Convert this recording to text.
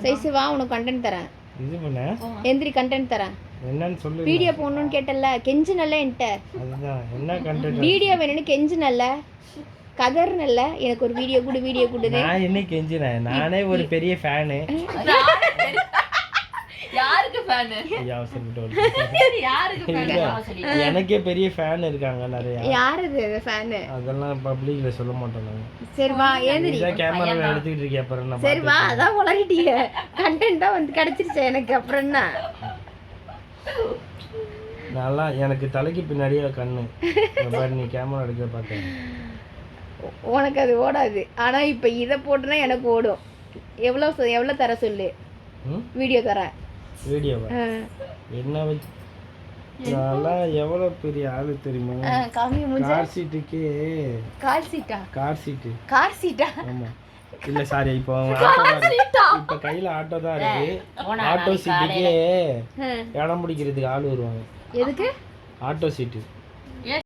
Size வா உனக்கு content தரேன். இது பண்ண எந்திரி கண்டென்ட் தரேன். என்னன்னு சொல்லு. வீடியோ போடணும்னு கேட்டல கெஞ்சு நல்ல என்கிட்ட. அதுதான் என்ன கண்டென்ட். வீடியோ வேணும்னு கெஞ்சு நல்ல கதர் நல்ல எனக்கு ஒரு வீடியோ கொடு. நான் என்ன கெஞ்சினேன்? நானே ஒரு பெரிய ஃபேன். யாருக்கு ஃபேன்? யாருக்கு ஃபேன்? எனக்கே பெரிய ஃபேன் இருக்காங்க நிறைய. யார் அது ஃபேன்? அதெல்லாம் பப்ளிக்ல சொல்ல மாட்டோம் நாங்க. சரி வா ஏந்திரி. இத கேமரால எடுத்துக்கிட்டு இருக்கே அப்புறம் நான். சரி வா அதான் உளறிட்டீங்க. கண்டென்ட்டா வந்து கிடைச்சிருச்சு எனக்கு அப்புறம் என்ன? நல்லா எனக்கு தலைக்கு பின்னாடியே கண்ணு. பாரு நீ கேமரா எடுக்க பார்த்தேன். உனக்கு அது ஓடாது. ஆனா இப்போ இதை போட்டுனா எனக்கு ஓடும். எவ்வளோ தர சொல்லு. வீடியோ தரேன். வீடியோவா? என்ன வச்சு நல்லா எவ்வளோ பெரிய ஆளு தெரியுமா? கார் சீட்டுக்கே. கார் சீட்டா? ஆமா. இல்ல சாரி இப்போ இப்போ கையில ஆட்டோ தான் இருக்கு. ஆட்டோ சீட்டுக்கே இடம் பிடிக்கிறதுக்கு ஆள் வருவாங்க. எதுக்கு? ஆட்டோ சீட்டு